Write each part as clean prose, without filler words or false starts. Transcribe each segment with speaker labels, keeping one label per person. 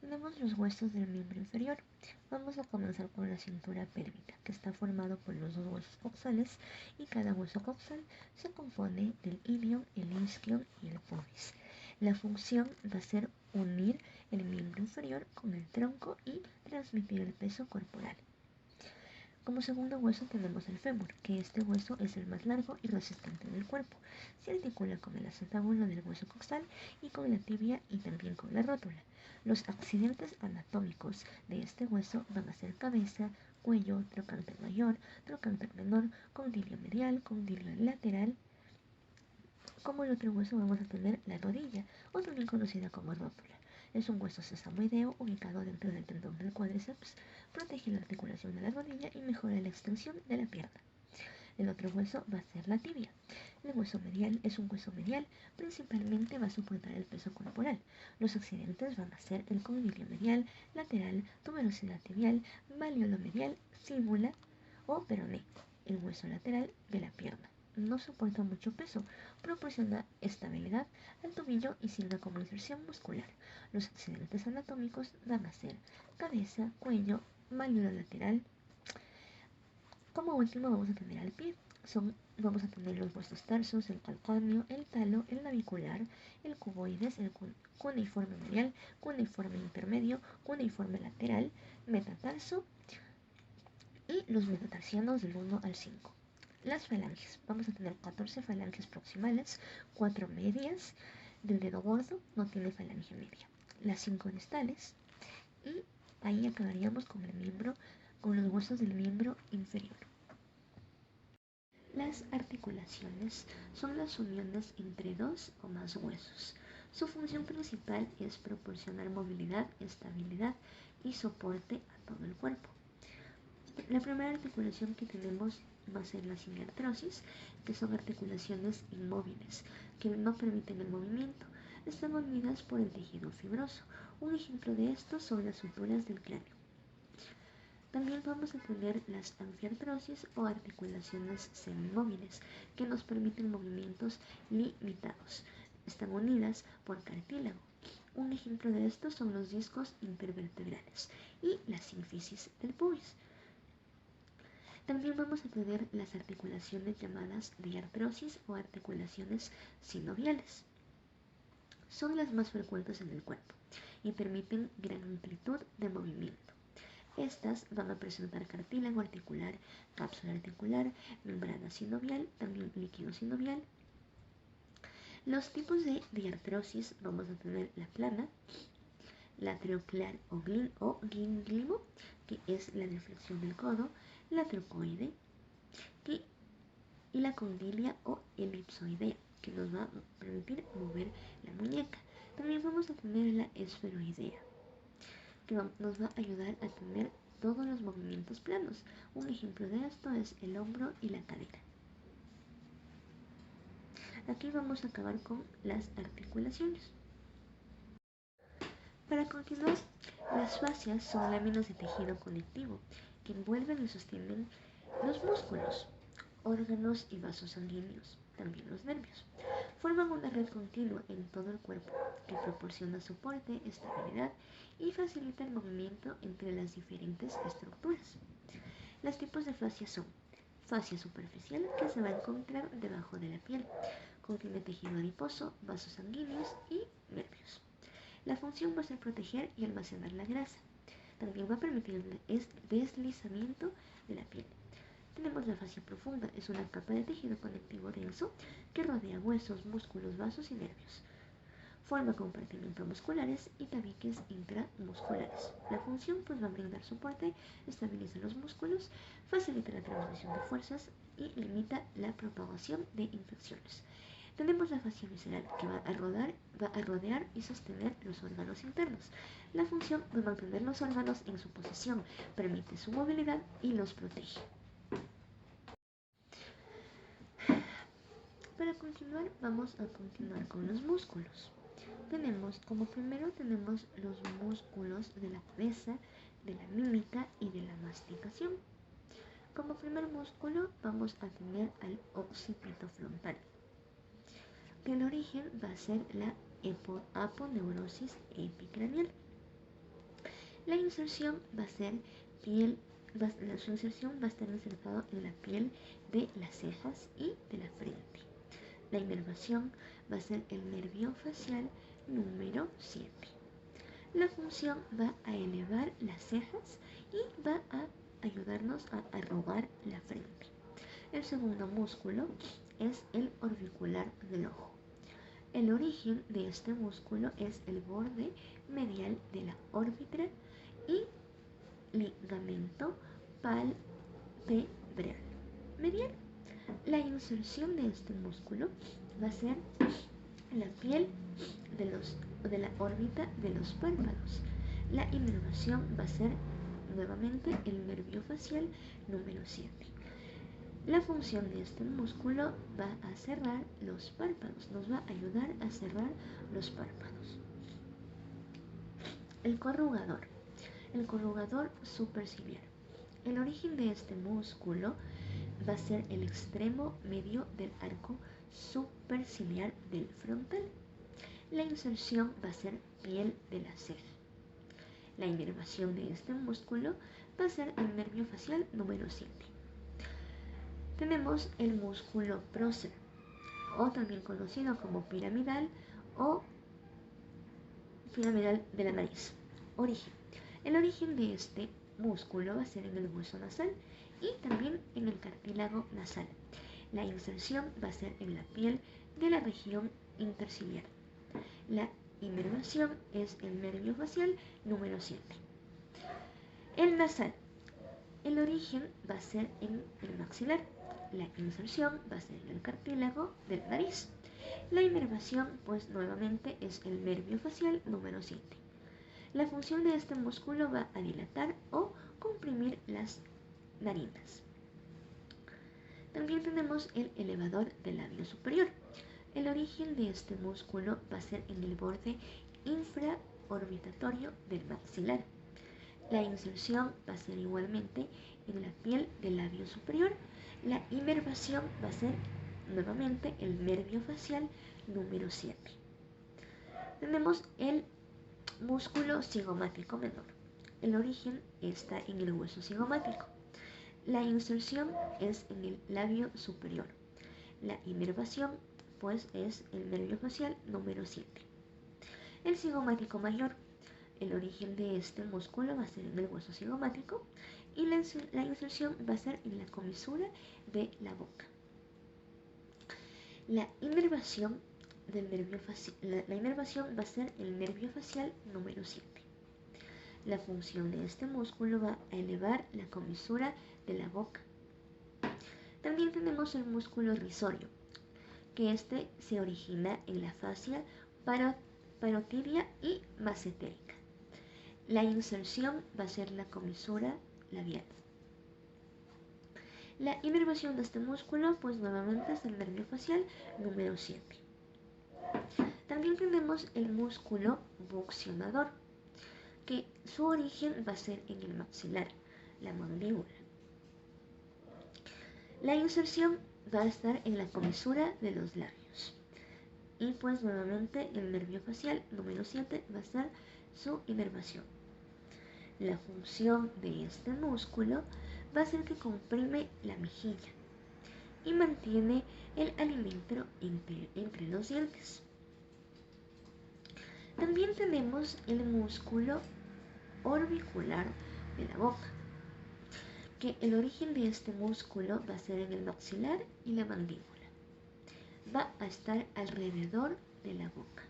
Speaker 1: Tenemos los huesos del miembro inferior. Vamos a comenzar con la cintura pélvica, que está formado por los dos huesos coxales y cada hueso coxal se compone del ilion, el isquion y el pubis. La función va a ser unir el miembro inferior con el tronco y transmitir el peso corporal. Como segundo hueso tenemos el fémur, que este hueso es el más largo y resistente del cuerpo. Se articula con el acetábulo del hueso coxal y con la tibia y también con la rótula. Los accidentes anatómicos de este hueso van a ser cabeza, cuello, trocánter mayor, trocánter menor, condilio medial, condilio lateral. Como el otro hueso vamos a tener la rodilla, o también conocida como rótula. Es un hueso sesamoideo ubicado dentro del tendón del cuádriceps, protege la articulación de la rodilla y mejora la extensión de la pierna. El otro hueso va a ser la tibia. El hueso medial es un hueso medial, principalmente va a soportar el peso corporal. Los accidentes van a ser el condilio medial, lateral, tuberosidad tibial, malleolo medial, fíbula o peroné, el hueso lateral de la pierna. No soporta mucho peso, proporciona estabilidad al tobillo y sirve como inserción muscular. Los accidentes anatómicos van a ser cabeza, cuello, malleolo lateral. Como último vamos a tener al pie. Vamos a tener los huesos tarsos, el calcáneo, el talo, el navicular, el cuboides, el cuneiforme medial, cuneiforme intermedio, cuneiforme lateral, metatarso y los metatarsianos del 1 al 5. Las falanges. Vamos a tener 14 falanges proximales, 4 medias. Del dedo gordo no tiene falange media. Las 5 distales. Y ahí acabaríamos con los huesos del miembro inferior. Las articulaciones son las uniones entre dos o más huesos. Su función principal es proporcionar movilidad, estabilidad y soporte a todo el cuerpo. La primera articulación que tenemos va a ser la semiartrosis, que son articulaciones inmóviles, que no permiten el movimiento. Están unidas por el tejido fibroso. Un ejemplo de esto son las suturas del cráneo. También vamos a tener las anfiartrosis o articulaciones semimóviles, que nos permiten movimientos limitados. Están unidas por cartílago. Un ejemplo de esto son los discos intervertebrales y la sínfisis del pubis. También vamos a tener las articulaciones llamadas diartrosis o articulaciones sinoviales. Son las más frecuentes en el cuerpo y permiten gran amplitud de movimiento. Estas van a presentar cartílago articular, cápsula articular, membrana sinovial, también líquido sinovial. Los tipos de diartrosis vamos a tener la plana, la tronclar o gínglimo, que es la deflexión del codo, la trocoide y la condilia o elipsoidea, que nos va a permitir mover la muñeca. También vamos a tener la esferoidea, que nos va a ayudar a tener todos los movimientos planos. Un ejemplo de esto es el hombro y la cadera. Aquí vamos a acabar con las articulaciones. Para continuar, las fascias son láminas de tejido conectivo que envuelven y sostienen los músculos, órganos y vasos sanguíneos, también los nervios. Forman una red continua en todo el cuerpo que proporciona soporte, estabilidad y facilita el movimiento entre las diferentes estructuras. Los tipos de fascia son fascia superficial, que se va a encontrar debajo de la piel, contiene tejido adiposo, vasos sanguíneos y nervios. La función va a ser proteger y almacenar la grasa. También va a permitir el deslizamiento de la piel. Tenemos la fascia profunda, es una capa de tejido conectivo denso que rodea huesos, músculos, vasos y nervios. Forma compartimentos musculares y tabiques intramusculares. La función pues va a brindar soporte, estabiliza los músculos, facilita la transmisión de fuerzas y limita la propagación de infecciones. Tenemos la fascia visceral, que va a rodear y sostener los órganos internos. La función va a mantener los órganos en su posición, permite su movilidad y los protege. Para continuar, vamos a continuar con los músculos. Como primero tenemos los músculos de la cabeza, de la mímica y de la masticación. Como primer músculo vamos a tener al occipito frontal, el origen va a ser la aponeurosis epicranial. La inserción va a ser su inserción va a estar insertado en la piel de las cejas y de la frente. La inervación va a ser el nervio facial número 7. La función va a elevar las cejas y va a ayudarnos a arrugar la frente. El segundo músculo es el orbicular del ojo. El origen de este músculo es el borde medial de la órbita y ligamento palpebral medial. La inserción de este músculo va a ser la piel de la órbita de los párpados. La inervación va a ser nuevamente el nervio facial número 7. La función de este músculo va a cerrar los párpados, nos va a ayudar a cerrar los párpados. El corrugador superciliar. El origen de este músculo va a ser el extremo medio del arco superciliar del frontal. La inserción va a ser piel de la ceja. La inervación de este músculo va a ser el nervio facial número 7. Tenemos el músculo prócer, o también conocido como piramidal o piramidal de la nariz. Origen. El origen de este músculo va a ser en el hueso nasal y también en el cartílago nasal. La inserción va a ser en la piel de la región interciliar. La inervación es el nervio facial número 7. El nasal. El origen va a ser en el maxilar. La inserción va a ser en el cartílago de la nariz. La inervación, pues nuevamente, es el nervio facial número 7. La función de este músculo va a dilatar o comprimir las narinas. También tenemos el elevador del labio superior. El origen de este músculo va a ser en el borde infraorbitatorio del maxilar. La inserción va a ser igualmente en la piel del labio superior. La inervación va a ser nuevamente el nervio facial número 7. Tenemos el músculo cigomático menor. El origen está en el hueso cigomático. La inserción es en el labio superior. La inervación, pues, es el nervio facial número 7. El cigomático mayor. El origen de este músculo va a ser en el hueso cigomático y la inserción va a ser en la comisura de la boca. La inervación va a ser el nervio facial número 7. La función de este músculo va a elevar la comisura de la boca. También tenemos el músculo risorio, que este se origina en la fascia parotidia y masentérica. La inserción va a ser la comisura labial. La inervación de este músculo, pues nuevamente es el nervio facial número 7. También tenemos el músculo buccionador, que su origen va a ser en el maxilar, la mandíbula. La inserción va a estar en la comisura de los labios. Y pues nuevamente el nervio facial número 7 va a ser su inervación. La función de este músculo va a ser que comprime la mejilla y mantiene el alimento entre los dientes. También tenemos el músculo orbicular de la boca, que el origen de este músculo va a ser en el maxilar y la mandíbula. Va a estar alrededor de la boca.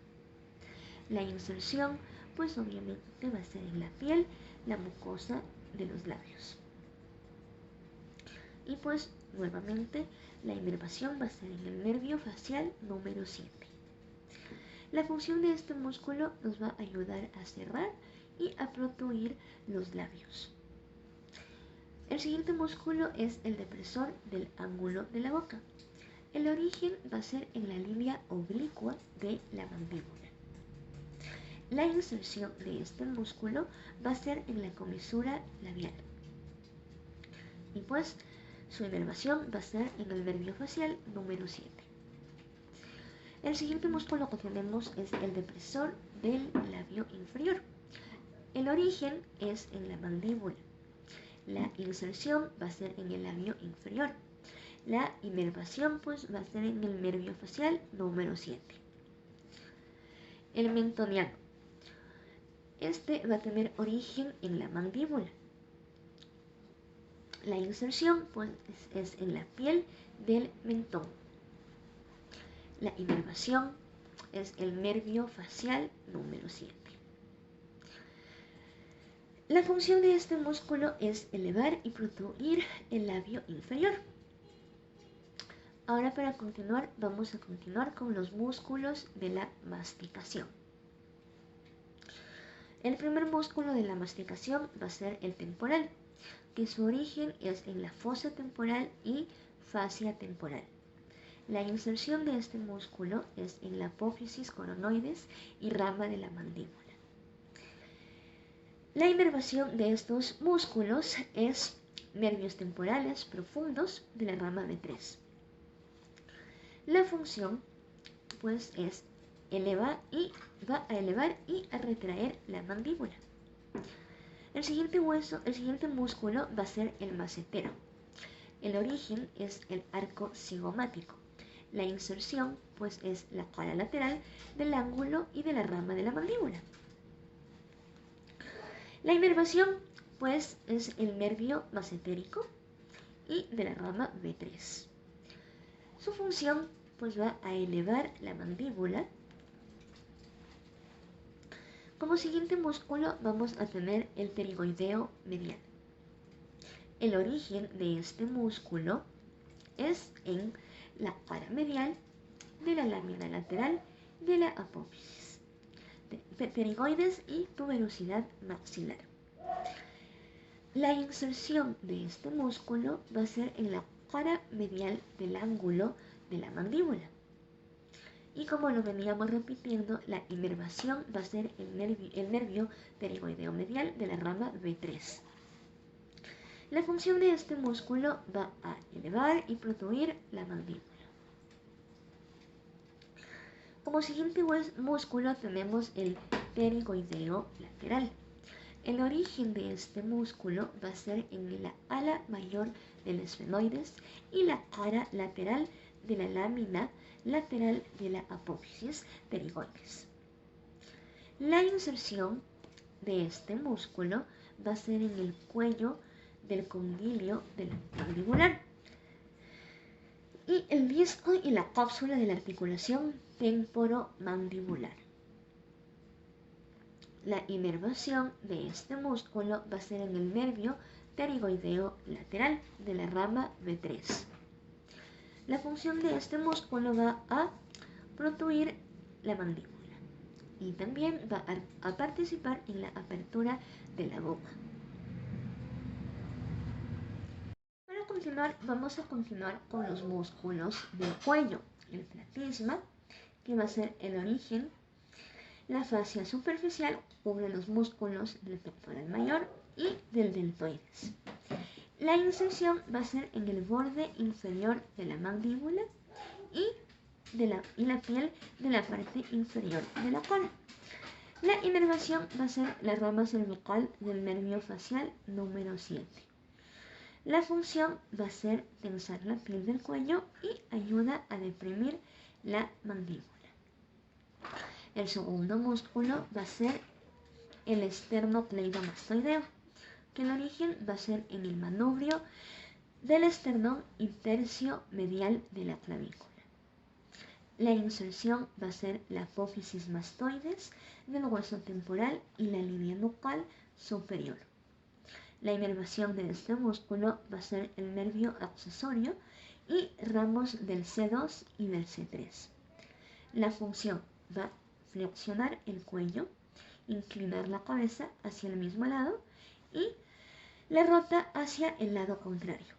Speaker 1: La inserción, pues obviamente va a ser en la piel, la mucosa de los labios. Y pues nuevamente la inervación va a ser en el nervio facial número 7. La función de este músculo nos va a ayudar a cerrar y a protuir los labios. El siguiente músculo es el depresor del ángulo de la boca. El origen va a ser en la línea oblicua de la mandíbula. La inserción de este músculo va a ser en la comisura labial. Y pues su inervación va a ser en el nervio facial número 7. El siguiente músculo que tenemos es el depresor del labio inferior. El origen es en la mandíbula. La inserción va a ser en el labio inferior. La inervación pues va a ser en el nervio facial número 7. El mentoniano. Este va a tener origen en la mandíbula. La inserción pues es en la piel del mentón. La inervación es el nervio facial número 7. La función de este músculo es elevar y protuir el labio inferior. Ahora para continuar, vamos a continuar con los músculos de la masticación. El primer músculo de la masticación va a ser el temporal, que su origen es en la fosa temporal y fascia temporal. La inserción de este músculo es en la apófisis coronoides y rama de la mandíbula. La inervación de estos músculos es nervios temporales profundos de la rama B3. La función pues es va a elevar y a retraer la mandíbula. El siguiente músculo va a ser el macetero. El origen es el arco cigomático. La inserción pues es la cara lateral del ángulo y de la rama de la mandíbula. La inervación pues es el nervio macetérico y de la rama B3. Su función pues va a elevar la mandíbula. Como siguiente músculo vamos a tener el pterigoideo medial. El origen de este músculo es en la cara medial de la lámina lateral de la apófisis, pterigoides y tuberosidad maxilar. La inserción de este músculo va a ser en la cara medial del ángulo de la mandíbula. Y como lo veníamos repitiendo, la inervación va a ser el nervio pterigoideo medial de la rama B3. La función de este músculo va a elevar y protuir la mandíbula. Como siguiente músculo tenemos el pterigoideo lateral. El origen de este músculo va a ser en la ala mayor del esfenoides y la cara lateral de la lámina lateral de la apófisis pterigoides. La inserción de este músculo va a ser en el cuello del condilio del mandibular y el disco y la cápsula de la articulación temporomandibular. La inervación de este músculo va a ser en el nervio pterigoideo lateral de la rama B3. La función de este músculo va a protuir la mandíbula y también va a participar en la apertura de la boca. Para continuar, vamos a continuar con los músculos del cuello. El platisma, que va a ser el origen. La fascia superficial cubre los músculos del pectoral mayor y del deltoides. La inserción va a ser en el borde inferior de la mandíbula y la piel de la parte inferior de la cola. La inervación va a ser la rama cervical del nervio facial número 7. La función va a ser tensar la piel del cuello y ayuda a deprimir la mandíbula. El segundo músculo va a ser el esternocleidomastoideo, que el origen va a ser en el manubrio del esternón y tercio medial de la clavícula. La inserción va a ser la apófisis mastoides del hueso temporal y la línea nucal superior. La inervación de este músculo va a ser el nervio accesorio y ramos del C2 y del C3. La función va a flexionar el cuello, inclinar la cabeza hacia el mismo lado y la rota hacia el lado contrario.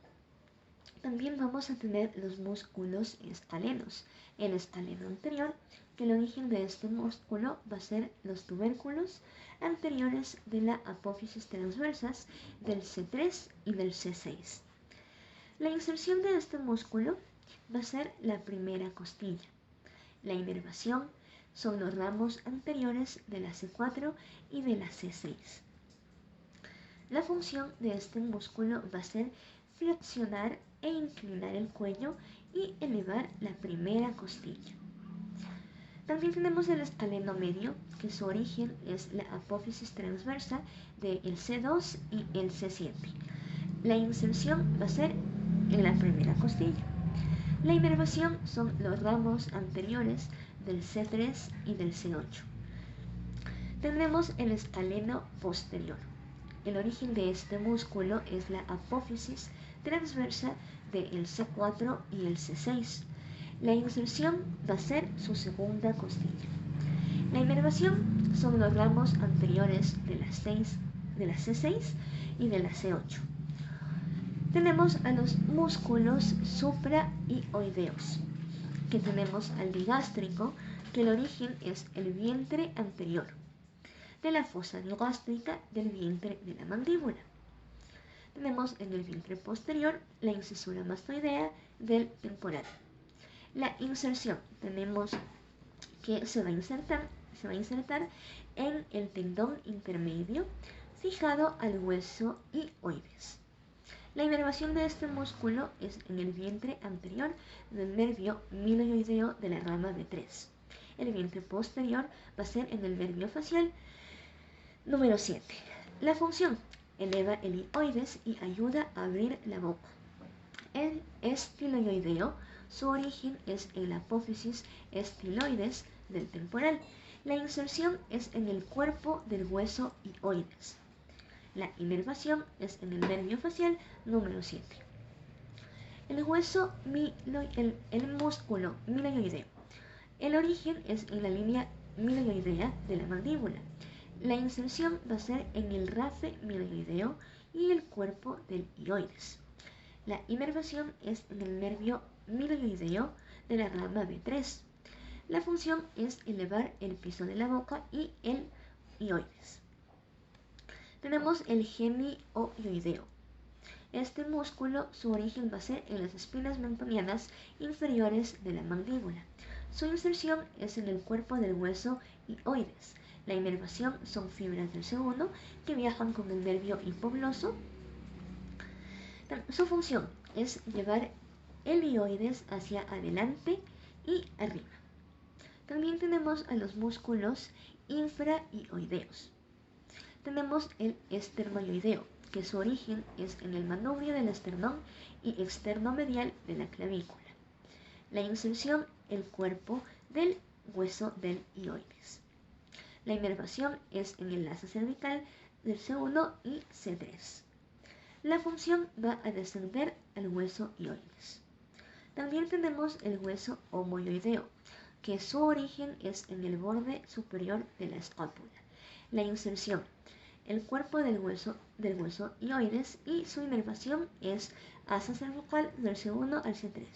Speaker 1: También vamos a tener los músculos escalenos. El escaleno anterior, que el origen de este músculo va a ser los tubérculos anteriores de la apófisis transversas del C3 y del C6. La inserción de este músculo va a ser la primera costilla. La inervación son los ramos anteriores de la C4 y de la C6. La función de este músculo va a ser flexionar e inclinar el cuello y elevar la primera costilla. También tenemos el estaleno medio, que su origen es la apófisis transversa del C2 y el C7. La inserción va a ser en la primera costilla. La inervación son los ramos anteriores del C3 y del C8. Tendremos el estaleno posterior. El origen de este músculo es la apófisis transversa del C4 y el C6. La inserción va a ser su segunda costilla. La inervación son los ramos anteriores de la C6 y de la C8. Tenemos a los músculos supraioideos, que tenemos al digástrico, que el origen es el vientre anterior, de la fosa digástrica del vientre de la mandíbula. Tenemos en el vientre posterior la incisura mastoidea del temporal. La inserción tenemos que se va a insertar en el tendón intermedio fijado al hueso hioides. La inervación de este músculo es en el vientre anterior del nervio miloioideo de la rama B3. El vientre posterior va a ser en el nervio facial número 7. La función: eleva el hioides y ayuda a abrir la boca. El estiloioideo, su origen es en la apófisis estiloides del temporal. La inserción es en el cuerpo del hueso hioides. La inervación es en el nervio facial número 7. El músculo miloioideo. El origen es en la línea miloioidea de la mandíbula. La inserción va a ser en el rafe miloioideo y el cuerpo del hioides. La inervación es en el nervio miloioideo de la rama B3. La función es elevar el piso de la boca y el hioides. Tenemos el genioioideo. Este músculo, su origen va a ser en las espinas mentonianas inferiores de la mandíbula. Su inserción es en el cuerpo del hueso hioides. La inervación son fibras del C1 que viajan con el nervio hipogloso. Su función es llevar el hioides hacia adelante y arriba. También tenemos a los músculos infrahioideos. Tenemos el esternoioideo, que su origen es en el manubrio del esternón y externo medial de la clavícula. La inserción, el cuerpo del hueso del hioides. La inervación es en el asa cervical del C1 y C3. La función va a descender al hueso hioides. También tenemos el hueso omoioideo, que su origen es en el borde superior de la escápula. La inserción, el cuerpo del hueso hioides, y su inervación es asa cervical del C1 al C3.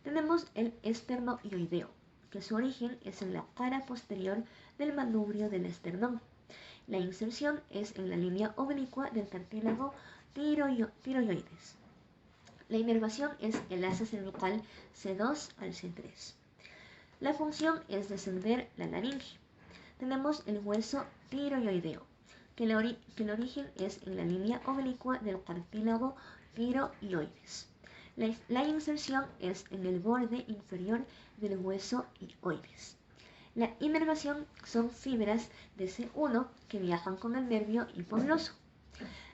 Speaker 1: Tenemos el esternoioideo, que su origen es en la cara posterior del manubrio del esternón. La inserción es en la línea oblicua del cartílago tiroides. La inervación es el asa cervical C2 al C3. La función es descender la laringe. Tenemos el hueso tiroideo, que el origen es en la línea oblicua del cartílago tiroides. La inserción es en el borde inferior del hueso hioides. La inervación son fibras de C1 que viajan con el nervio hipogloso.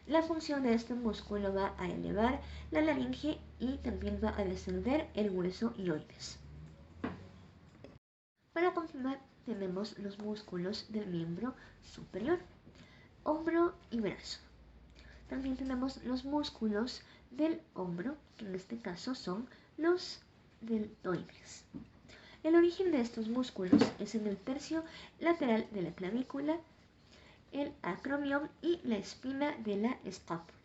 Speaker 1: La función de este músculo va a elevar la laringe y también va a descender el hueso hioides. Para continuar, tenemos los músculos del miembro superior, hombro y brazo. También tenemos los músculos del hombro, que en este caso son los deltoides. El origen de estos músculos es en el tercio lateral de la clavícula, el acromion y la espina de la escápula.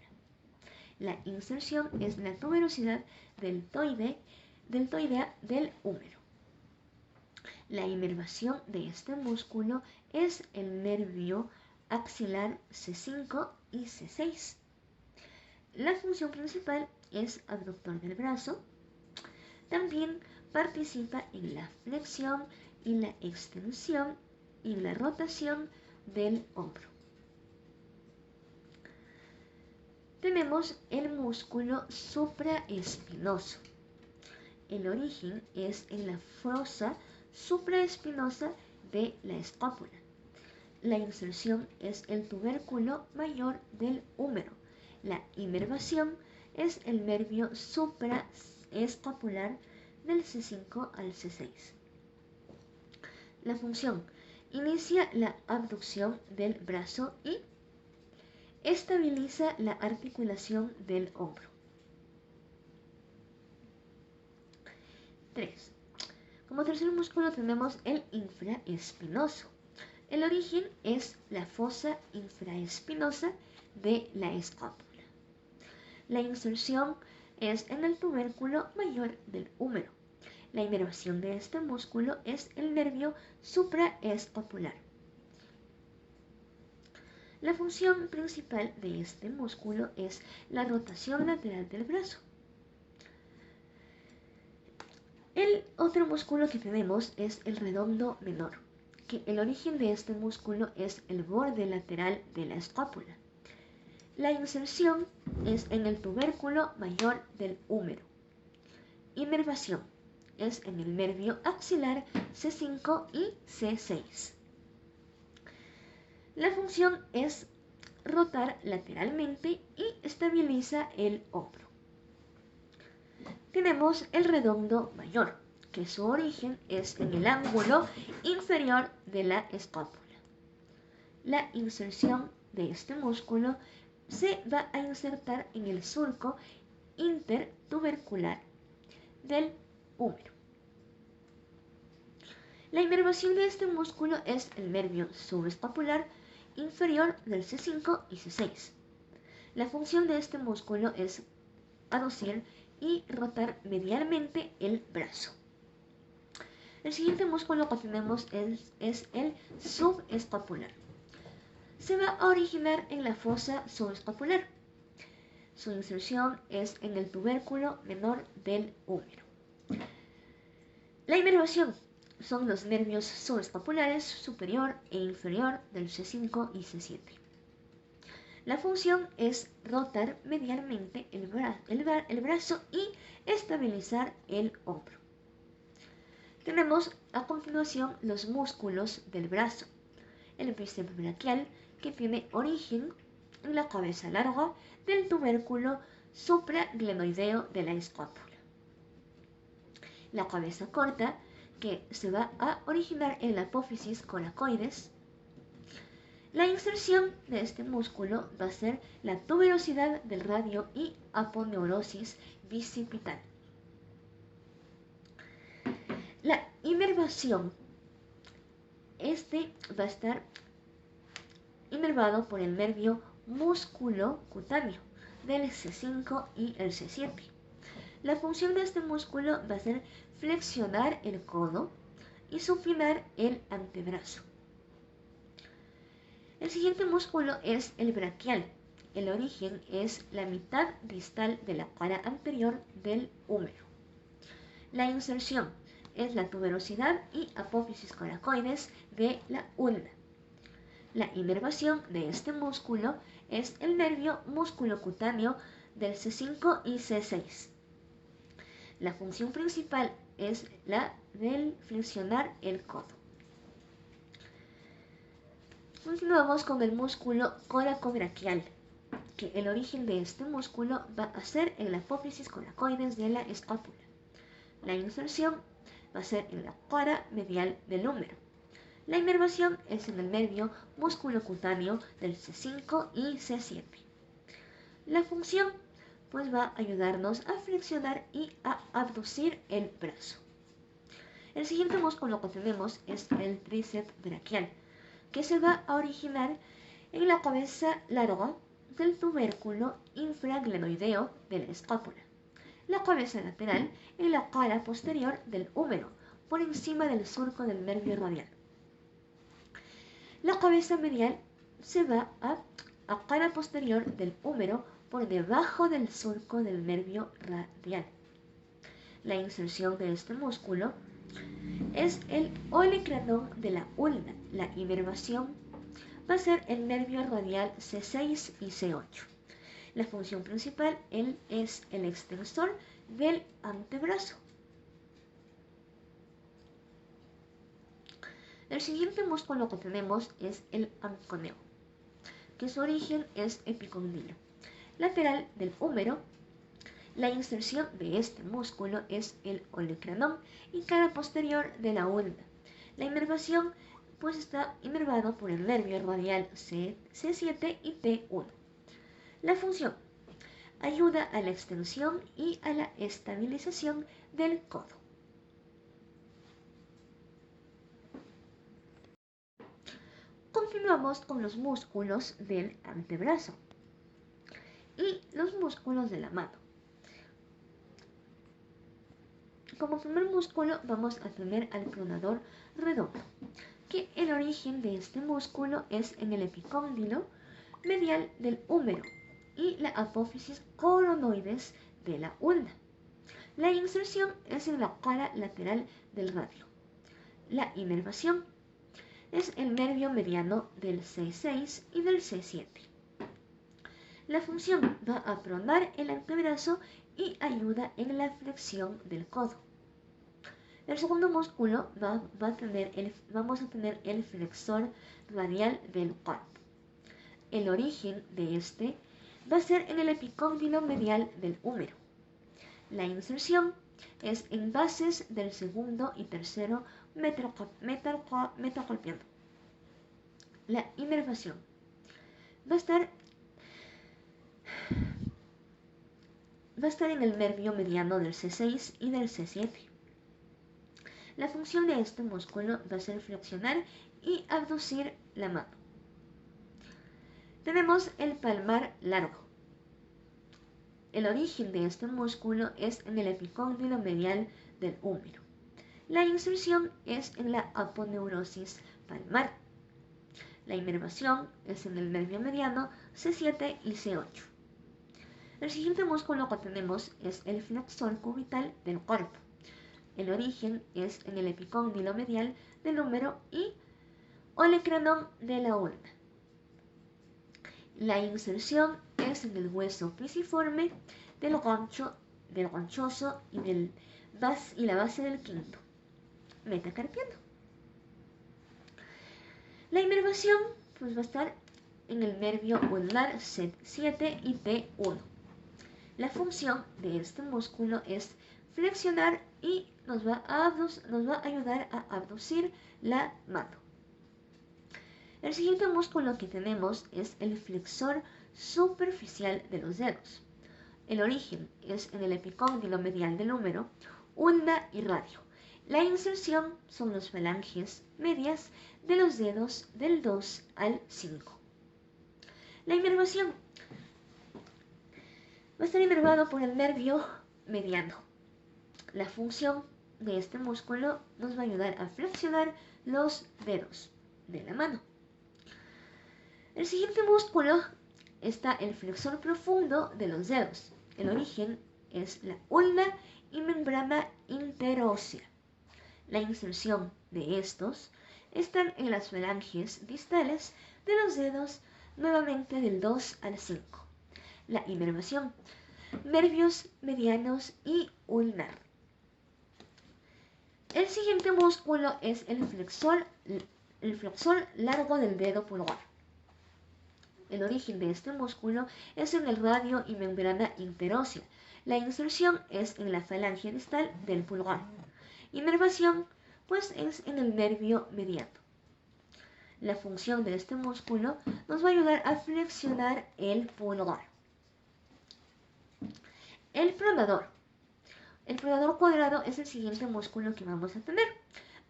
Speaker 1: La inserción es la tuberosidad deltoidea del húmero. La inervación de este músculo es el nervio axilar C5 y C6. La función principal es abductor del brazo. También participa en la flexión y la extensión y la rotación del hombro. tenemos el músculo supraespinoso. El origen es en la fosa supraespinosa de la escápula. La inserción es el tubérculo mayor del húmero. La inervación es el nervio supraescapular del C5 al C6. La función inicia la abducción del brazo y estabiliza la articulación del hombro. 3. Como tercer músculo tenemos el infraespinoso. El origen es la fosa infraespinosa de la escápula. La inserción es en el tubérculo mayor del húmero. La inervación de este músculo es el nervio supraescapular. La función principal de este músculo es la rotación lateral del brazo. El otro músculo que tenemos es el redondo menor, que el origen de este músculo es el borde lateral de la escápula. La inserción es en el tubérculo mayor del húmero. Inervación es en el nervio axilar C5 y C6. La función es rotar lateralmente y estabiliza el hombro. Tenemos el redondo mayor, que su origen es en el ángulo inferior de la escápula. La inserción de este músculo se va a insertar en el surco intertubercular del húmero. La inervación de este músculo es el nervio subescapular inferior del C5 y C6. La función de este músculo es aducir y rotar medialmente el brazo. El siguiente músculo que tenemos es el subescapular. Se va a originar en la fosa subescapular. Su inserción es en el tubérculo menor del húmero. La inervación son los nervios subescapulares superior e inferior del C5 y C7. La función es rotar medialmente el brazo y estabilizar el hombro. Tenemos a continuación los músculos del brazo. El bíceps braquial, que tiene origen en la cabeza larga del tubérculo supraglenoideo de la escápula. La cabeza corta, que se va a originar en la apófisis coracoides. La inserción de este músculo va a ser la tuberosidad del radio y aponeurosis bicipital. La inervación, va a estar inervado por el nervio musculocutáneo del C5 y el C7. La función de este músculo va a ser flexionar el codo y supinar el antebrazo. El siguiente músculo es el braquial. El origen es la mitad distal de la cara anterior del húmero. La inserción es la tuberosidad y apófisis coracoides de la ulna. La inervación de este músculo es el nervio musculocutáneo del C5 y C6. La función principal es la del flexionar el codo. Continuamos con el músculo coracobraquial, que el origen de este músculo va a ser en la apófisis coracoides de la escápula. La inserción va a ser en la cara medial del húmero. La inervación es en el nervio musculocutáneo del C5 y C7. La función va a ayudarnos a flexionar y a abducir el brazo. El siguiente músculo que tenemos es el tríceps braquial, que se va a originar en la cabeza larga del tubérculo infraglenoideo de la escápula. La cabeza lateral en la cara posterior del húmero, por encima del surco del nervio radial. La cabeza medial se va a cara posterior del húmero, por debajo del surco del nervio radial. La inserción de este músculo es el olecranón de la ulna. La inervación va a ser el nervio radial C6 y C8. La función principal es el extensor del antebrazo. El siguiente músculo que tenemos es el anconeo, que su origen es epicondilo, lateral del húmero. La inserción de este músculo es el olecranon y cara posterior de la ulna. La inervación pues está inervado por el nervio radial C7 y T1. La función: ayuda a la extensión y a la estabilización del codo. Continuamos con los músculos del antebrazo y los músculos de la mano. Como primer músculo vamos a tener al pronador redondo, que el origen de este músculo es en el epicóndilo medial del húmero y la apófisis coronoides de la ulna. La inserción es en la cara lateral del radio. La inervación es el nervio mediano del C6 y del C7. La función va a pronar el antebrazo y ayuda en la flexión del codo. El segundo músculo vamos a tener el flexor radial del cuerpo. El origen de este va a ser en el epicóndilo medial del húmero. La inserción es en bases del segundo y tercero metacarpiano. La inervación va a estar en el nervio mediano del C6 y del C7. La función de este músculo va a ser flexionar y abducir la mano. Tenemos el palmar largo. El origen de este músculo es en el epicóndilo medial del húmero. La inserción es en la aponeurosis palmar. La inervación es en el nervio mediano C7 y C8. El siguiente músculo que tenemos es el flexor cubital del cuerpo. El origen es en el epicóndilo medial del húmero y olecranon de la ulna. La inserción es en el hueso pisiforme del ganchoso y la base del quinto metacarpiano. La inervación pues va a estar en el nervio ulnar C7 y T1. La función de este músculo es flexionar y nos va a ayudar a abducir la mano. El siguiente músculo que tenemos es el flexor superficial de los dedos. El origen es en el epicóndilo medial del húmero, ulna y radio. La inserción son las falanges medias de los dedos del 2 al 5. La inervación va a estar inervado por el nervio mediano. La función de este músculo nos va a ayudar a flexionar los dedos de la mano. El siguiente músculo está el flexor profundo de los dedos. El origen es la ulna y membrana interósea. La inserción de estos están en las falanges distales de los dedos, nuevamente del 2 al 5. La inervación, nervios medianos y ulnar. El siguiente músculo es el flexor largo del dedo pulgar. El origen de este músculo es en el radio y membrana interósea. La inserción es en la falange distal del pulgar. Inervación, pues es en el nervio mediano. La función de este músculo nos va a ayudar a flexionar el pulgar. El pronador. El pronador cuadrado es el siguiente músculo que vamos a tener.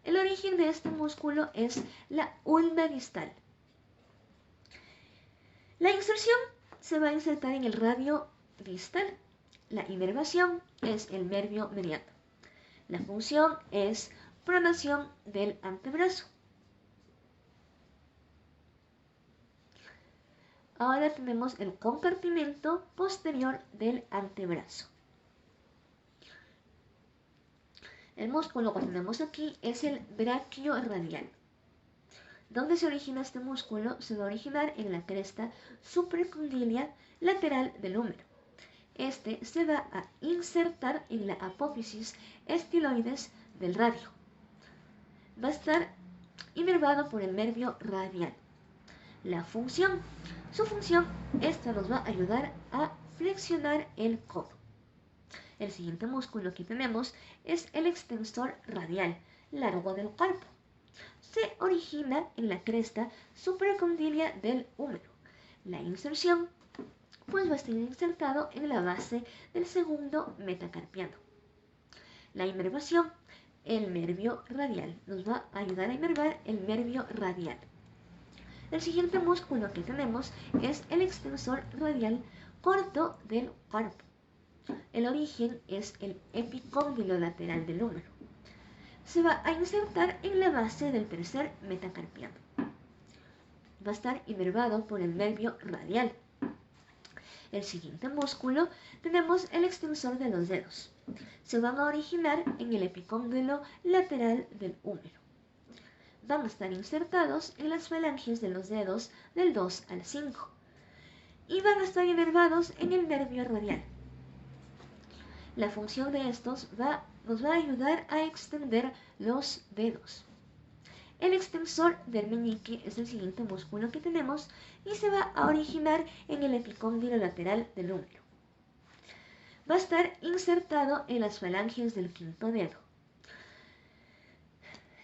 Speaker 1: El origen de este músculo es la ulna distal. La inserción se va a insertar en el radio distal. La inervación es el nervio mediano. La función es pronación del antebrazo. Ahora tenemos el compartimento posterior del antebrazo. El músculo que tenemos aquí es el braquioradial. ¿Dónde se origina este músculo? Se va a originar en la cresta supracondylia lateral del húmero. Este se va a insertar en la apófisis estiloides del radio. Va a estar inervado por el nervio radial. La función. Su función, esta nos va a ayudar a flexionar el codo. El siguiente músculo que tenemos es el extensor radial, largo del cuerpo. Se origina en la cresta supracondylia del húmero. La inserción, pues va a estar insertado en la base del segundo metacarpiano. La inervación, el nervio radial. Nos va a ayudar a inervar el nervio radial. El siguiente músculo que tenemos es el extensor radial corto del cuerpo. El origen es el epicóndilo lateral del húmero. Se va a insertar en la base del tercer metacarpiano. Va a estar inervado por el nervio radial. El siguiente músculo tenemos el extensor de los dedos. Se van a originar en el epicóndilo lateral del húmero. Van a estar insertados en las falanges de los dedos del 2 al 5 y van a estar inervados en el nervio radial. La función de estos nos va a ayudar a extender los dedos. El extensor del meñique es el siguiente músculo que tenemos y se va a originar en el epicóndilo lateral del húmero. Va a estar insertado en las falanges del quinto dedo.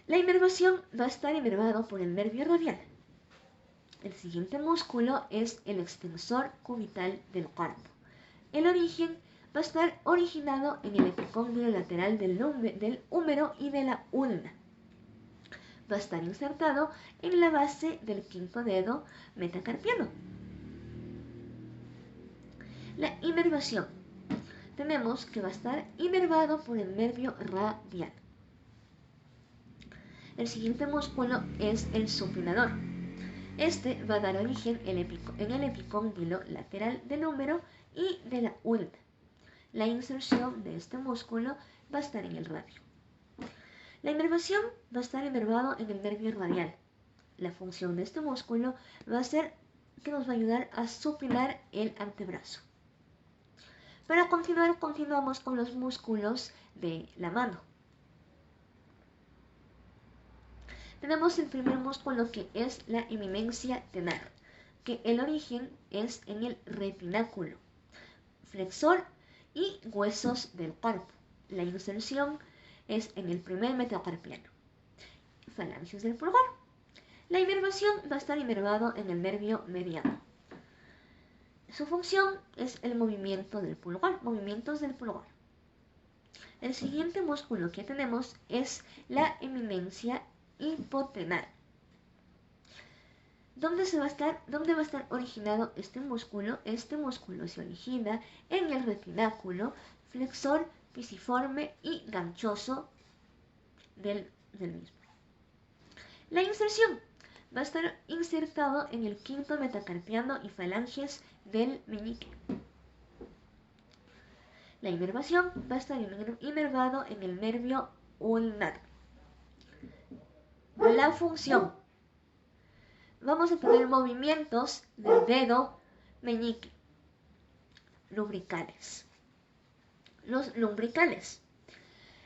Speaker 1: La inervación va a estar inervado por el nervio radial. El siguiente músculo es el extensor cubital del cuerpo. El origen va a estar originado en el epicóndilo lateral del húmero y de la ulna. Va a estar insertado en la base del quinto dedo metacarpiano. La inervación. Tenemos que va a estar inervado por el nervio radial. El siguiente músculo es el supinador. Este va a dar origen en el epicóndilo lateral del húmero y de la ulna. La inserción de este músculo va a estar en el radio. La inervación va a estar inervado en el nervio radial. La función de este músculo va a ser que nos va a ayudar a supinar el antebrazo. Para continuar, continuamos con los músculos de la mano. Tenemos el primer músculo que es la eminencia tenar, que el origen es en el retináculo, flexor y huesos del cuerpo. La inserción es en el primer metacarpiano, falanges del pulgar. La inervación va a estar inervado en el nervio mediano. Su función es el movimiento del pulgar, movimientos del pulgar. El siguiente músculo que tenemos es la eminencia hipotenar. ¿Dónde va a estar originado este músculo? Este músculo se origina en el retináculo, flexor, pisiforme y ganchoso del mismo. La inserción va a estar insertado en el quinto metacarpiano y falanges del meñique. La inervación va a estar inervado en el nervio ulnar. La función. Vamos a tener movimientos del dedo meñique. Lumbricales. Los lumbricales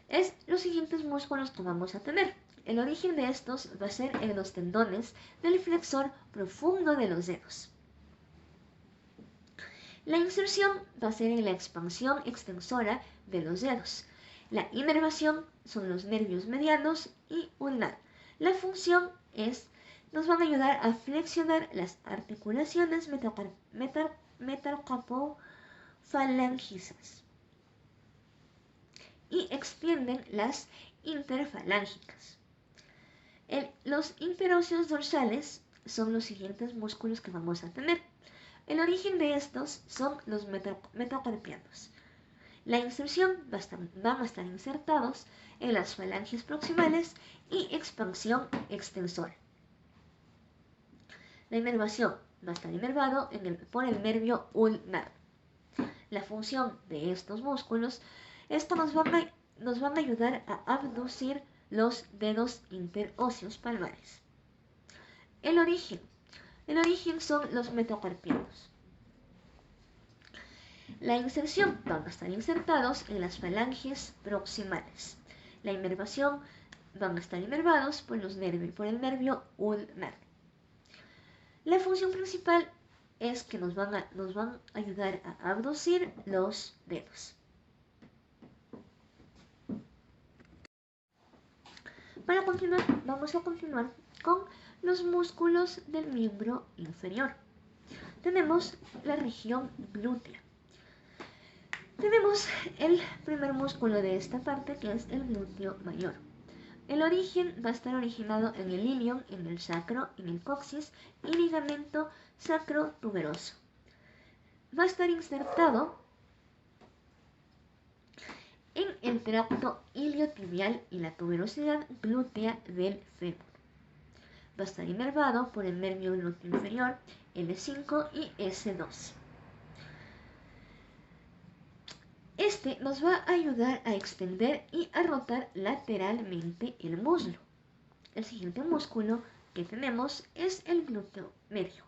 Speaker 1: es los siguientes músculos que vamos a tener. El origen de estos va a ser en los tendones del flexor profundo de los dedos. La inserción va a ser en la expansión extensora de los dedos. La inervación son los nervios medianos y ulnar. La función nos van a ayudar a flexionar las articulaciones metacarpofalangicas y extienden las interfalángicas. Los interóseos dorsales son los siguientes músculos que vamos a tener. El origen de estos son los metacarpianos. La inserción van a estar insertados en las falanges proximales y expansión extensora. La inervación va a estar inervado por el nervio ulnar. La función de estos músculos, nos van a ayudar a abducir los dedos interóseos palmares. El origen. El origen son los metacarpianos. La inserción van a estar insertados en las falanges proximales. La inervación van a estar inervados por el nervio ulnar. La función principal es que nos van a ayudar a abducir los dedos. Para continuar, vamos a continuar con los músculos del miembro inferior. Tenemos la región glútea. Tenemos el primer músculo de esta parte, que es el glúteo mayor. El origen va a estar originado en el ilion, en el sacro, en el coxis y ligamento sacrotuberoso. Va a estar insertado en el tracto iliotibial y la tuberosidad glútea del fémur. Va a estar inervado por el nervio glúteo inferior, L5 y S2. Este nos va a ayudar a extender y a rotar lateralmente el muslo. El siguiente músculo que tenemos es el glúteo medio.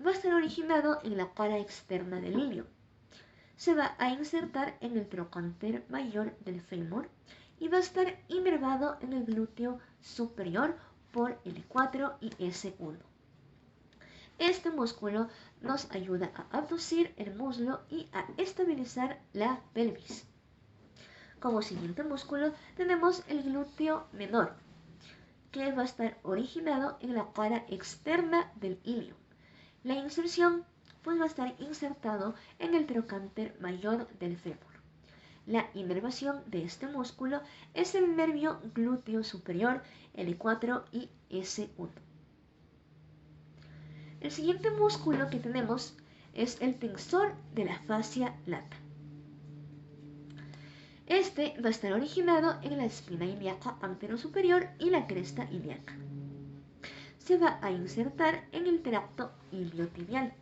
Speaker 1: Va a estar originado en la cara externa del ilion. Se va a insertar en el trocánter mayor del fémur y va a estar inervado en el glúteo superior por L4 y S1. Este músculo nos ayuda a abducir el muslo y a estabilizar la pelvis. Como siguiente músculo tenemos el glúteo menor, que va a estar originado en la cara externa del ilion. La inserción pues va a estar insertado en el trocánter mayor del fémur. La inervación de este músculo es el nervio glúteo superior, L4 y S1. El siguiente músculo que tenemos es el tensor de la fascia lata. Este va a estar originado en la espina ilíaca anterosuperior y la cresta ilíaca. Se va a insertar en el tracto iliotibial.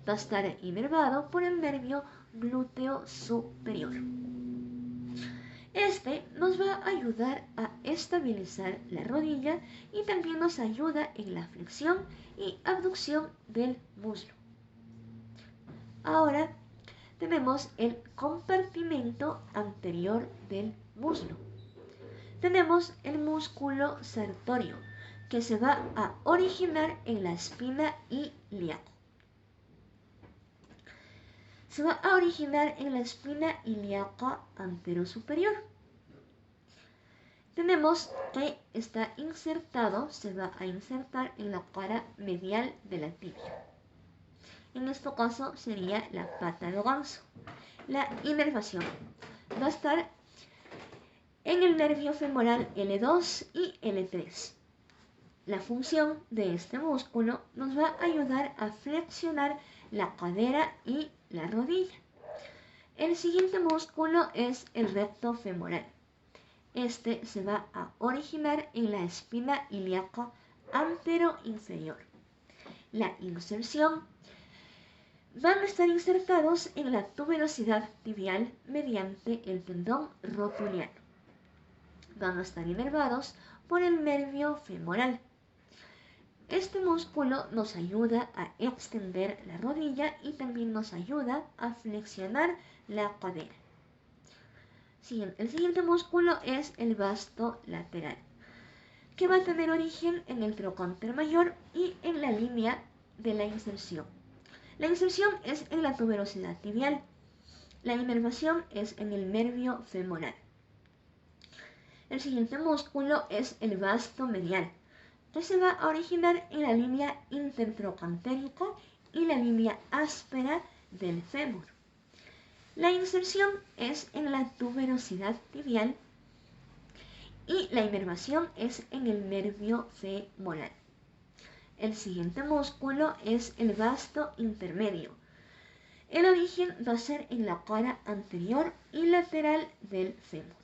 Speaker 1: Va a estar inervado por el nervio glúteo superior. Este nos va a ayudar a estabilizar la rodilla y también nos ayuda en la flexión y abducción del muslo. Ahora tenemos el compartimento anterior del muslo. Tenemos el músculo sartorio, que se va a originar en la espina ilíaca. Se va a originar en la espina ilíaca anterosuperior. Tenemos que está insertado, se va a insertar en la cara medial de la tibia. En este caso sería la pata de ganso. La inervación va a estar en el nervio femoral L2 y L3. La función de este músculo nos va a ayudar a flexionar la cadera y la rodilla. El siguiente músculo es el recto femoral. Este se va a originar en la espina ilíaca antero-inferior. La inserción van a estar insertados en la tuberosidad tibial mediante el tendón rotuliano. Van a estar inervados por el nervio femoral. Este músculo nos ayuda a extender la rodilla y también nos ayuda a flexionar la cadera. El siguiente músculo es el vasto lateral, que va a tener origen en el trocánter mayor y en la línea de la inserción. La inserción es en la tuberosidad tibial. La inervación es en el nervio femoral. El siguiente músculo es el vasto medial, que se va a originar en la línea intertrocantérica y la línea áspera del fémur. La inserción es en la tuberosidad tibial y la inervación es en el nervio femoral. El siguiente músculo es el vasto intermedio. El origen va a ser en la cara anterior y lateral del fémur.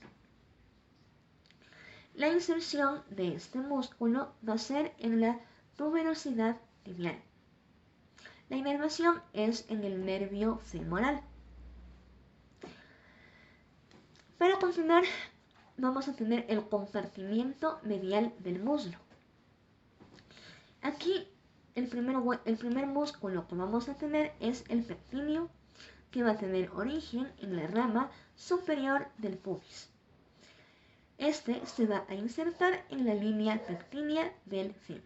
Speaker 1: La inserción de este músculo va a ser en la tuberosidad tibial. La inervación es en el nervio femoral. Para continuar, vamos a tener el compartimiento medial del muslo. Aquí el primer músculo que vamos a tener es el pectíneo, que va a tener origen en la rama superior del pubis. Este se va a insertar en la línea pectínea del fémur.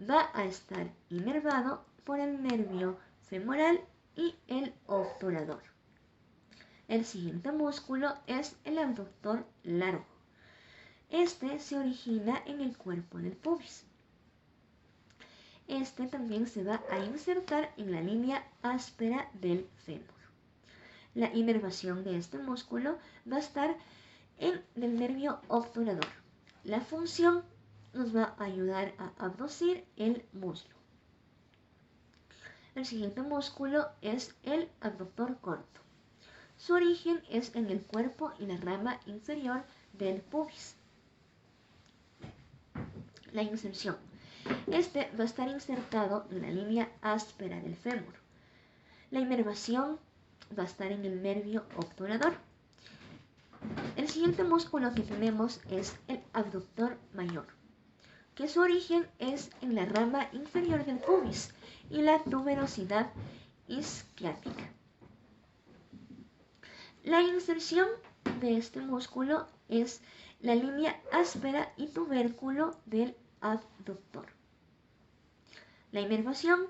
Speaker 1: Va a estar inervado por el nervio femoral y el obturador. El siguiente músculo es el abductor largo. Este se origina en el cuerpo del pubis. Este también se va a insertar en la línea áspera del fémur. La inervación de este músculo va a estar en el nervio obturador. La función nos va a ayudar a abducir el muslo. El siguiente músculo es el abductor corto. Su origen es en el cuerpo y la rama inferior del pubis. La inserción. Este va a estar insertado en la línea áspera del fémur. La inervación va a estar en el nervio obturador. El siguiente músculo que tenemos es el abductor mayor, que su origen es en la rama inferior del pubis y la tuberosidad isquiática. La inserción de este músculo es la línea áspera y tubérculo del abductor. La inervación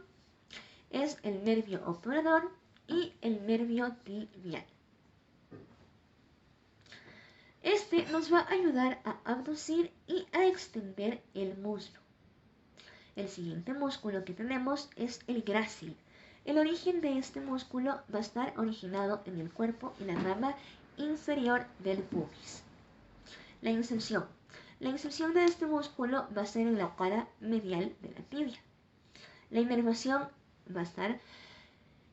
Speaker 1: es el nervio obturador y el nervio tibial. Este nos va a ayudar a abducir y a extender el muslo. El siguiente músculo que tenemos es el grácil. El origen de este músculo va a estar originado en el cuerpo y la rama inferior del pubis. La inserción. La inserción de este músculo va a ser en la cara medial de la tibia. La inervación va a estar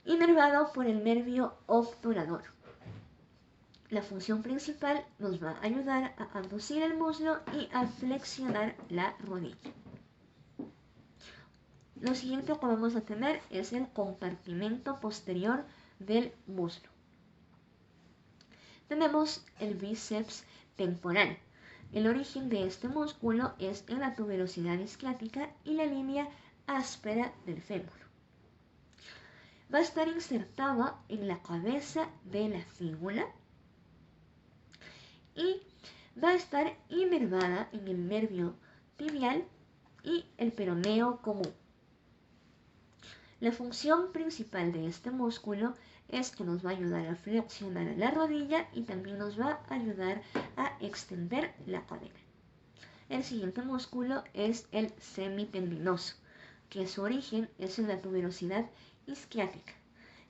Speaker 1: inervado por el nervio obturador. La función principal nos va a ayudar a abducir el muslo y a flexionar la rodilla. Lo siguiente que vamos a tener es el compartimento posterior del muslo. Tenemos el bíceps temporal. El origen de este músculo es en la tuberosidad isquiática y la línea áspera del fémur. Va a estar insertada en la cabeza de la fíbula y va a estar inervada en el nervio tibial y el peroneo común. La función principal de este músculo es que nos va a ayudar a flexionar la rodilla y también nos va a ayudar a extender la cadera. El siguiente músculo es el semitendinoso, que su origen es en la tuberosidad isquiática.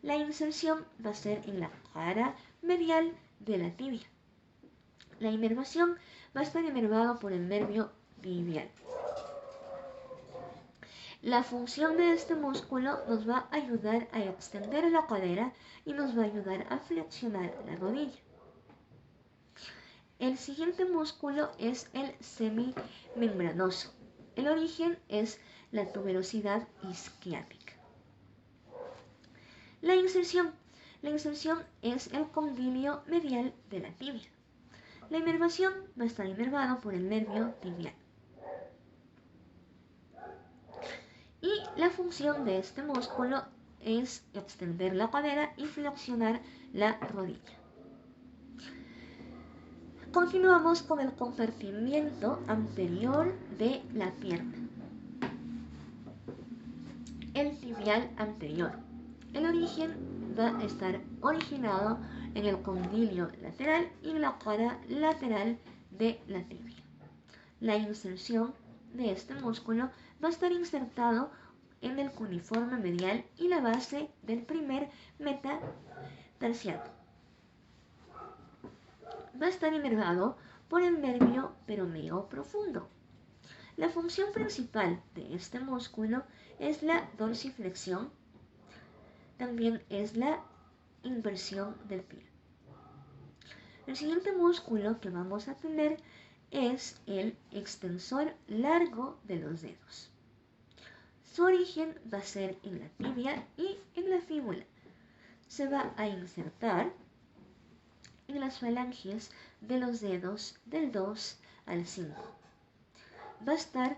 Speaker 1: La inserción va a ser en la cara medial de la tibia. La inervación va a estar inervado por el nervio tibial. La función de este músculo nos va a ayudar a extender la cadera y nos va a ayudar a flexionar la rodilla. El siguiente músculo es el semimembranoso. El origen es la tuberosidad isquiática. La inserción. La inserción es el condilio medial de la tibia. La inervación va a estar inervado por el nervio tibial. Y la función de este músculo es extender la cadera y flexionar la rodilla. Continuamos con el compartimiento anterior de la pierna. El tibial anterior. El origen va a estar originado en el condilio lateral y en la cara lateral de la tibia. La inserción de este músculo va a estar insertado en el cuneiforme medial y la base del primer metatarsiano. Va a estar inervado por el nervio peroneo profundo. La función principal de este músculo es la dorsiflexión, también es la inversión del pie. El siguiente músculo que vamos a tener es el extensor largo de los dedos. Su origen va a ser en la tibia y en la fíbula. Se va a insertar en las falanges de los dedos del 2 al 5. Va a estar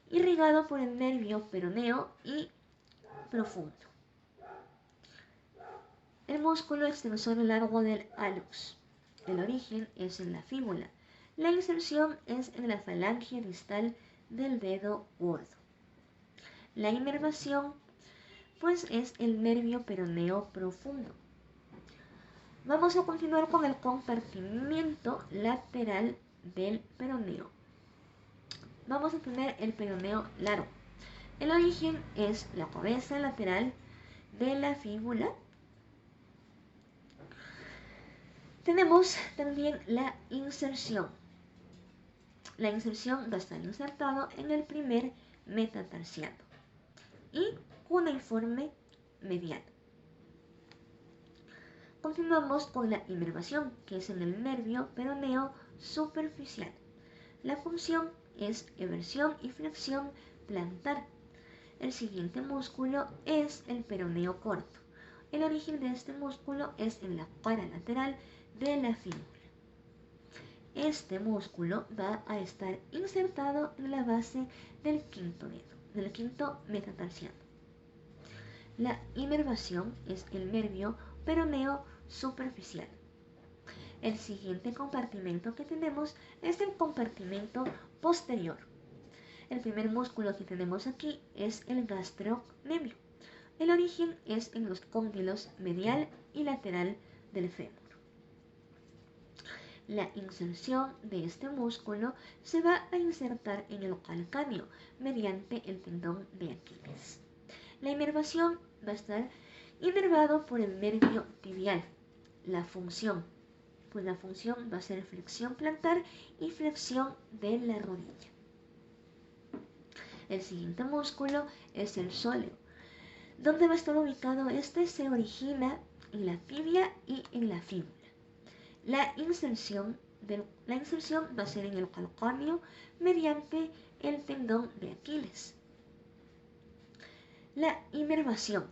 Speaker 1: irrigado por el nervio peroneo y profundo. El músculo extensor largo del hallux. El origen es en la fíbula. La inserción es en la falange distal del dedo gordo. La inervación, pues, es el nervio peroneo profundo. Vamos a continuar con el compartimiento lateral del peroneo. Vamos a tener el peroneo largo. El origen es la cabeza lateral de la fíbula. Tenemos también la inserción. La inserción va a estar insertado en el primer metatarsiano y cuneiforme medial. Continuamos con la inervación, que es en el nervio peroneo superficial. La función es eversión y flexión plantar. El siguiente músculo es el peroneo corto. El origen de este músculo es en la cara lateral de la fíbula. Este músculo va a estar insertado en la base del quinto dedo, del quinto metatarsiano. La inervación es el nervio peroneo superficial. El siguiente compartimento que tenemos es el compartimento posterior. El primer músculo que tenemos aquí es el gastrocnemio. El origen es en los cóndilos medial y lateral del fémur. La inserción de este músculo se va a insertar en el calcáneo mediante el tendón de Aquiles. La inervación va a estar inervado por el nervio tibial. La función, pues la función va a ser flexión plantar y flexión de la rodilla. El siguiente músculo es el sóleo. ¿Dónde va a estar ubicado? Este se origina en la tibia y en la fíbula. La inserción va a ser en el calcáneo mediante el tendón de Aquiles. La inervación.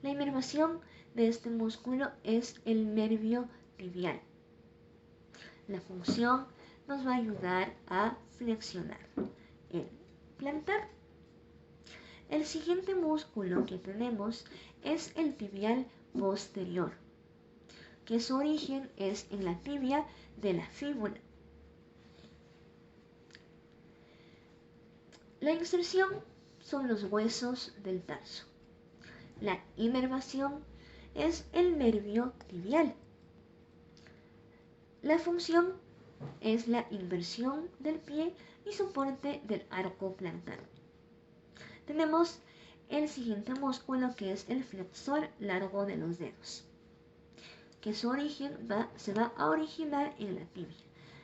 Speaker 1: La inervación de este músculo es el nervio tibial. La función nos va a ayudar a flexionar el plantar. El siguiente músculo que tenemos es el tibial posterior, que su origen es en la tibia de la fíbula. La inserción son los huesos del tarso. La inervación es el nervio tibial. La función es la inversión del pie y soporte del arco plantar. Tenemos el siguiente músculo, que es el flexor largo de los dedos, que su origen se va a originar en la tibia.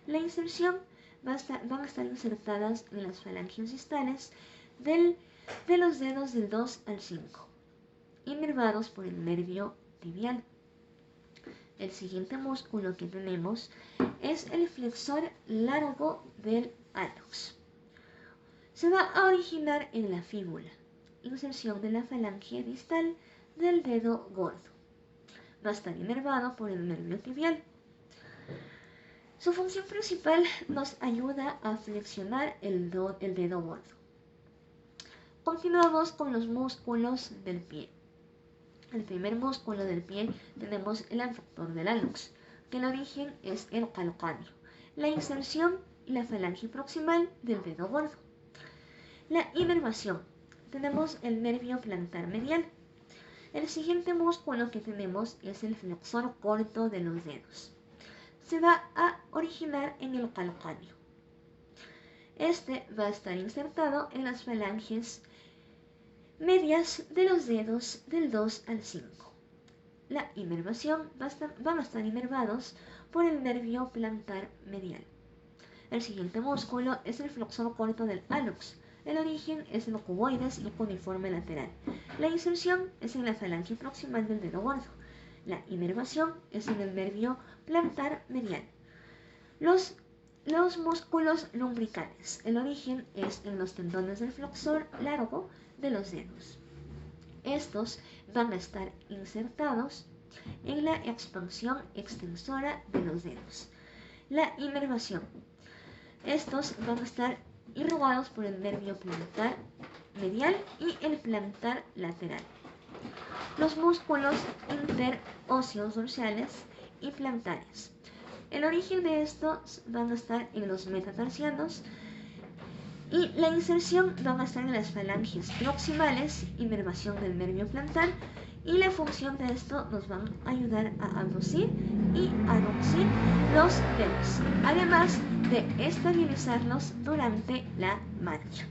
Speaker 1: La inserción van a estar insertadas en las falanges distales de los dedos del 2 al 5, inervados por el nervio tibial. El siguiente músculo que tenemos es el flexor largo del hallux. Se va a originar en la fíbula, inserción de la falange distal del dedo gordo. Va a estar inervado por el nervio tibial. Su función principal nos ayuda a flexionar el dedo gordo. Continuamos con los músculos del pie. El primer músculo del pie tenemos el abductor del hallux, que el origen es el calcáneo. La inserción y la falange proximal del dedo gordo. La inervación. Tenemos el nervio plantar medial. El siguiente músculo que tenemos es el flexor corto de los dedos. Se va a originar en el calcáneo. Este va a estar insertado en las falanges medias de los dedos del 2 al 5. La inervación van a estar inervados por el nervio plantar medial. El siguiente músculo es el flexor corto del hallux. El origen es en el cuboides y cuneiforme lateral. La inserción es en la falange proximal del dedo gordo. La inervación es en el nervio plantar medial. Los músculos lumbricales. El origen es en los tendones del flexor largo de los dedos. Estos van a estar insertados en la expansión extensora de los dedos. La inervación. Estos van a estar irrigados por el nervio plantar medial y el plantar lateral. Los músculos interóseos dorsales y plantares. El origen de estos van a estar en los metatarsianos y la inserción van a estar en las falanges proximales, inervación del nervio plantar, y la función de esto nos van a ayudar a abducir y aducir los dedos, además de estabilizarlos durante la marcha.